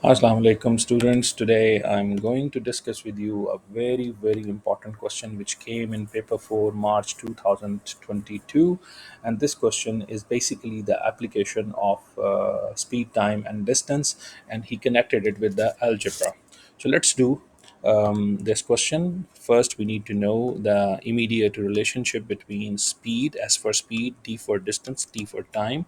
Assalamu alaikum students. Today I'm going to discuss with you a very important question which came in paper 4 March 2022, and this question is basically the application of speed, time and distance, and he connected it with the algebra. So let's do this question. First, we need to know the immediate relationship between speed, S for speed, D for distance, T for time.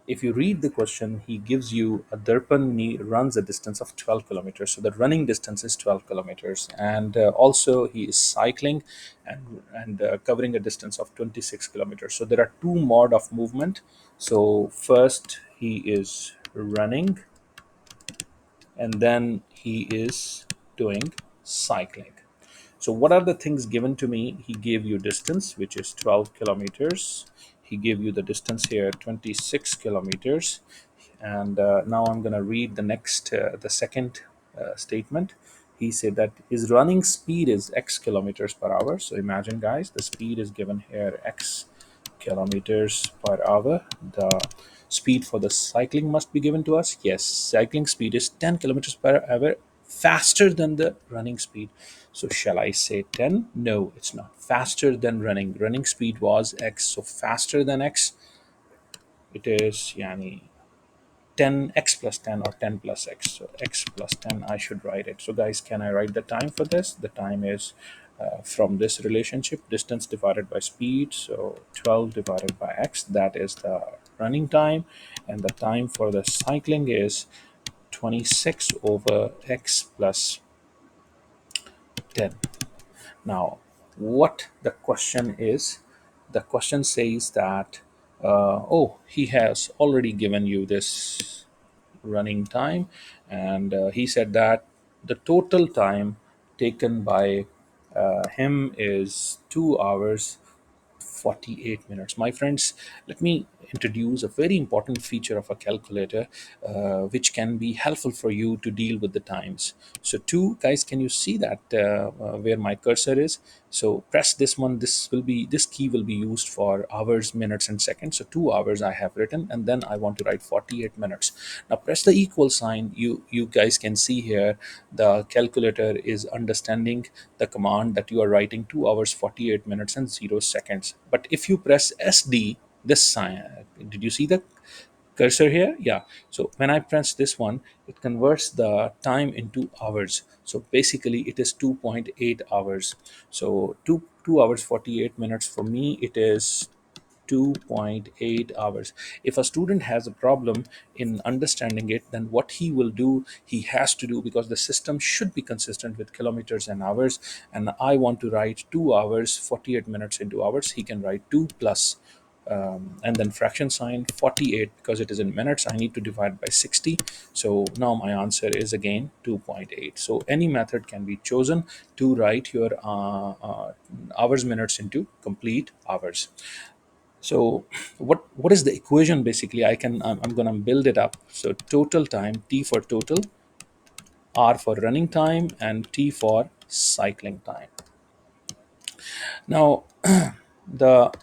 If you read the question, he gives you a Darpan runs a distance of 12 kilometers. So the running distance is 12 kilometers. And also, he is cycling and covering a distance of 26 kilometers. So there are two mode of movement. So first, he is running, and then he is doing cycling. So what are the things given to me? He gave you distance, which is 12 kilometers. He gave you the distance here, 26 kilometers. And now I'm going to read the second statement. He said that his running speed is x kilometers per hour. So imagine, guys, the speed is given here, x kilometers per hour. The speed for the cycling must be given to us. Yes, cycling speed is 10 kilometers per hour, faster than the running speed. So shall I say 10? No, it's not. Faster than running. Running speed was x. So faster than x, it is yani 10 x plus 10 or 10 plus x. So x plus 10, I should write it. So guys, can I write the time for this? The time is from this relationship, distance divided by speed. So 12 divided by x, that is the running time. And the time for the cycling is 26 over x plus 10. Now, what the question is, the question says that, oh, he has already given you this running time, and he said that the total time taken by him is 2 hours 48 minutes. My friends, let me introduce a very important feature of a calculator which can be helpful for you to deal with the times. So, two guys, can you see that where my cursor is? So, press this one. This key will be used for hours, minutes, and seconds. So, 2 hours I have written, and then I want to write 48 minutes. Now, press the equal sign. You guys can see here the calculator is understanding the command that you are writing 2 hours 48 minutes and 0 seconds. But if you press SD, this sign, did you see the cursor here? Yeah. So when I press this one, it converts the time into hours. So basically it is 2.8 hours. So 2 hours 48 minutes for me, it is 2.8 hours. If a student has a problem in understanding it, then what he will do, he has to do, because the system should be consistent with kilometers and hours, and I want to write 2 hours 48 minutes into hours, he can write 2 plus and then fraction sign 48, because it is in minutes I need to divide by 60. So now my answer is again 2.8. So any method can be chosen to write your hours minutes into complete hours. So what is the equation? Basically, I'm going to build it up. So total time, T for total, R for running time, and T for cycling time. Now the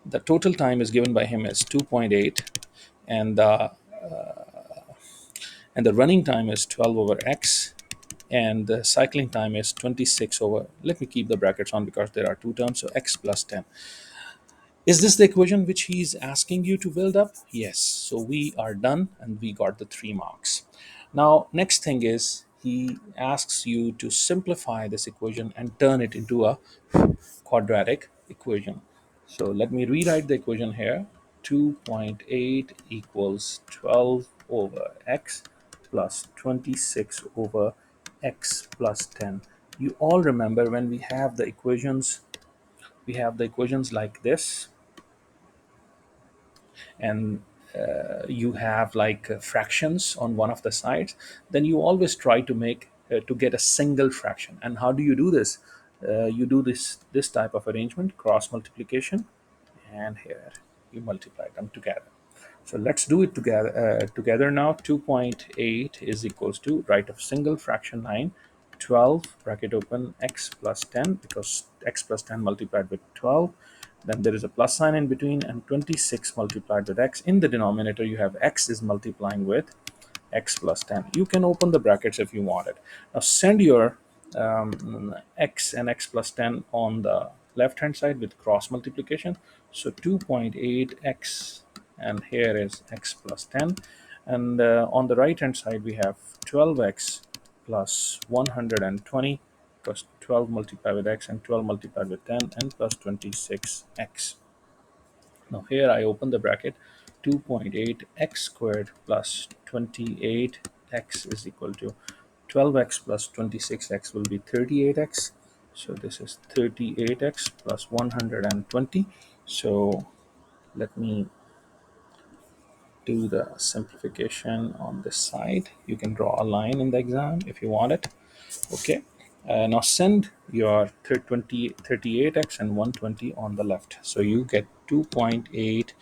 the total time is given by him as 2.8, and the running time is 12 over x, and the cycling time is 26 over, let me keep the brackets on because there are two terms, so x plus 10. Is this the equation which he's asking you to build up? Yes. So we are done and we got the 3 marks. Now, next thing is he asks you to simplify this equation and turn it into a quadratic equation. So let me rewrite the equation here. 2.8 equals 12 over x plus 26 over x plus 10. You all remember when we have the equations like this, and you have like fractions on one of the sides, then you always try to make to get a single fraction. And how do you do this? You do this type of arrangement, cross multiplication, and here you multiply them together. So let's do it together now. 2.8 is equals to, write a single fraction line, 12 bracket open x plus 10, because x plus 10 multiplied with 12, then there is a plus sign in between, and 26 multiplied with x. In the denominator you have x is multiplying with x plus 10. You can open the brackets if you want it. Now send your x and x plus 10 on the left hand side with cross multiplication. So 2.8x, and here is x plus 10. And on the right hand side we have 12x plus 120 plus 12 multiplied with x and 12 multiplied with 10 and plus 26x. Now here I open the bracket. 2.8 x squared plus 28x is equal to 12x plus 26x will be 38x. So this is 38x plus 120. So let me do the simplification on this side. You can draw a line in the exam if you want it. Okay. Now send your 38x and 120 on the left. So you get 2.8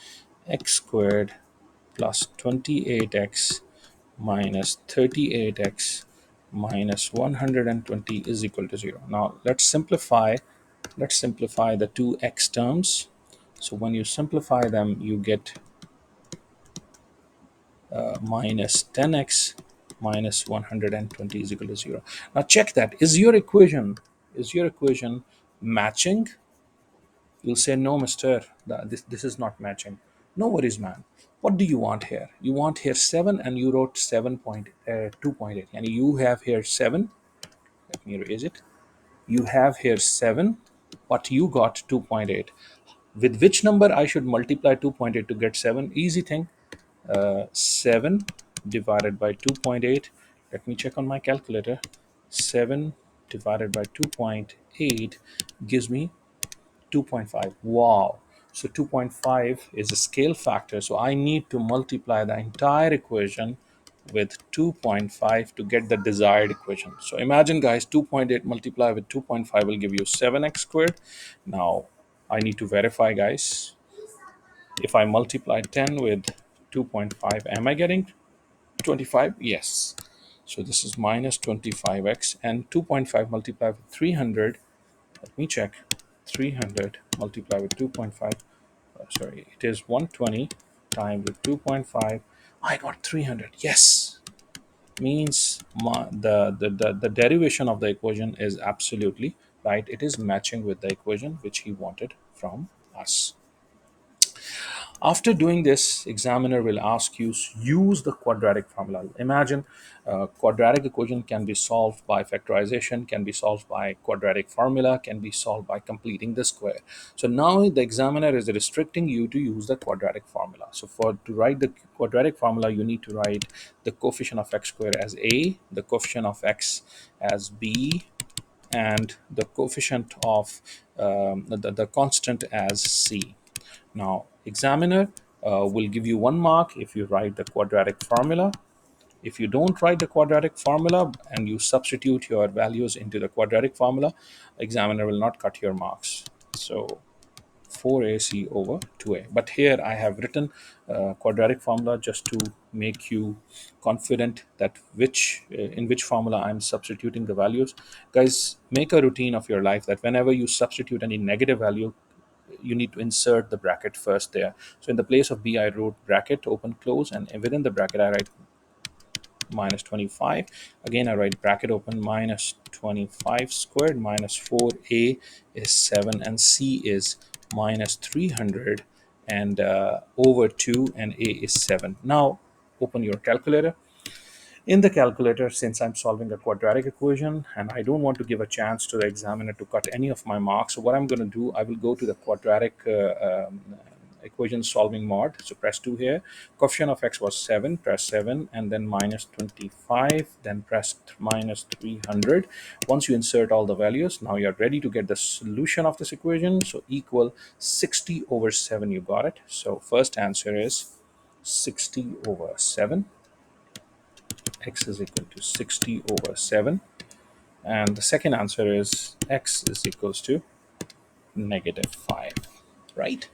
x squared plus 28x minus 38x minus 120 is equal to 0. Now let's simplify the two x terms. So when you simplify them, you get minus 10x minus 120 is equal to 0. Now check that. Is your equation matching? You'll say, no, mister, this is not matching. No worries, man. What do you want here? You want here 7 and you wrote 7.2.8. And you have here 7. Let me erase it. You have here 7, but you got 2.8. With which number I should multiply 2.8 to get 7? Easy thing. 7 divided by 2.8. Let me check on my calculator. 7 divided by 2.8 gives me 2.5. Wow. So 2.5 is a scale factor. So I need to multiply the entire equation with 2.5 to get the desired equation. So imagine, guys, 2.8 multiplied with 2.5 will give you 7x squared. Now I need to verify, guys. If I multiply 10 with 2.5, am I getting 25? Yes. So this is minus 25x, and 2.5 multiplied with 300. Let me check. 300 multiplied with 2.5. Sorry, it is 120 times with 2.5. I got 300. Yes. Means the derivation of the equation is absolutely right. It is matching with the equation which he wanted from us. After doing this, examiner will ask you use the quadratic formula. Imagine quadratic equation can be solved by factorization, can be solved by quadratic formula, can be solved by completing the square. So now the examiner is restricting you to use the quadratic formula. So to write the quadratic formula, you need to write the coefficient of x squared as a, the coefficient of x as b, and the coefficient of the constant as c. Now, examiner will give you 1 mark if you write the quadratic formula. If you don't write the quadratic formula and you substitute your values into the quadratic formula, examiner will not cut your marks. So 4ac over 2a. But here I have written quadratic formula just to make you confident that in which formula I'm substituting the values. Guys, make a routine of your life that whenever you substitute any negative value, you need to insert the bracket first there. So in the place of b, I wrote bracket open close, and within the bracket I write minus 25. Again, I write bracket open minus 25 squared minus 4a is 7 and c is minus 300 and over 2 and a is 7. Now open your calculator. In the calculator, since I'm solving a quadratic equation and I don't want to give a chance to the examiner to cut any of my marks, so what I'm going to do, I will go to the quadratic equation solving mode. So press 2 here. Coefficient of x was 7, press 7, and then minus 25, then press minus 300. Once you insert all the values, now you're ready to get the solution of this equation. So equal 60 over 7, you got it. So first answer is 60 over 7. X is equal to 60 over 7. And the second answer is x is equals to negative 5, right?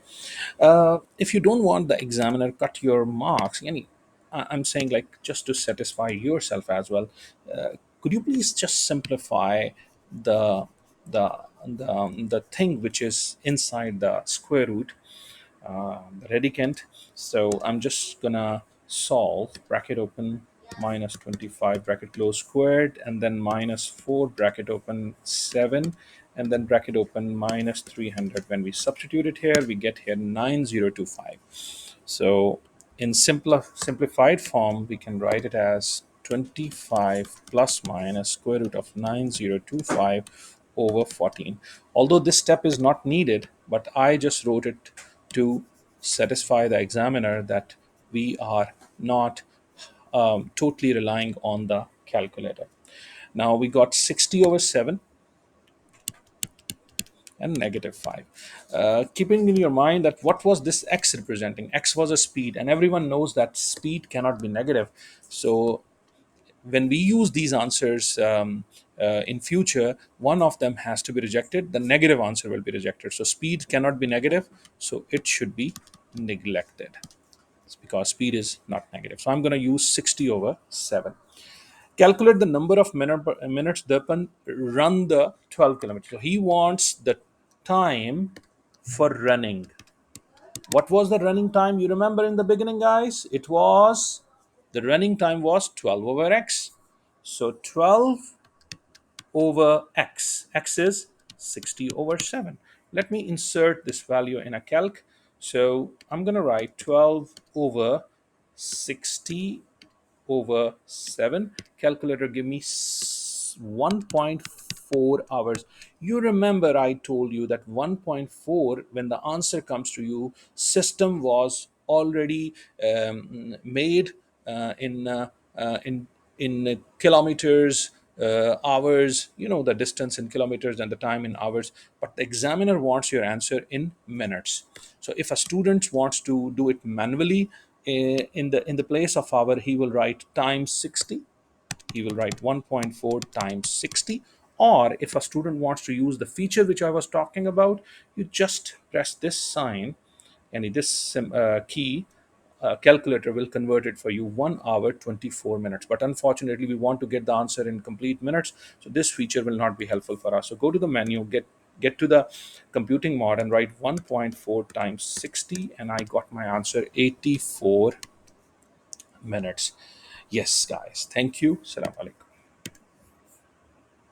If you don't want the examiner cut your marks, I'm saying, like, just to satisfy yourself as well, could you please just simplify the the the thing which is inside the square root, the radicand? So I'm just gonna solve bracket open minus 25 bracket close squared, and then minus 4 bracket open 7, and then bracket open minus 300. When we substitute it here, we get here 9025. So in simplified form, we can write it as 25 plus minus square root of 9025 over 14. Although this step is not needed, but I just wrote it to satisfy the examiner that we are not totally relying on the calculator. Now we got 60 over 7 and negative 5. Keeping in your mind that what was this x representing? X was a speed, and everyone knows that speed cannot be negative. So when we use these answers in future, one of them has to be rejected. The negative answer will be rejected. So speed cannot be negative, so it should be neglected. It's because speed is not negative. So I'm going to use 60 over 7. Calculate the number of minutes Darpan run the 12 kilometers. So he wants the time for running. What was the running time? You remember in the beginning, guys? It was the running time was 12 over x. So 12 over x. X is 60 over 7. Let me insert this value in a calc. So I'm going to write 12 over 60 over 7. Calculator, give me 1.4 hours. You remember I told you that 1.4, when the answer comes to you, system was already made in kilometers, hours, the distance in kilometers and the time in hours, but the examiner wants your answer in minutes. So if a student wants to do it manually, in the place of hour, he will write times 60. He will write 1.4 times 60. Or if a student wants to use the feature which I was talking about, you just press this sign, and this key, calculator will convert it for you. 1 hour 24 minutes. But unfortunately, we want to get the answer in complete minutes, so this feature will not be helpful for us. So go to the menu, get to the computing mod, and write 1.4 times 60, and I got my answer 84 minutes. Yes, guys, thank you. Salam alaikum.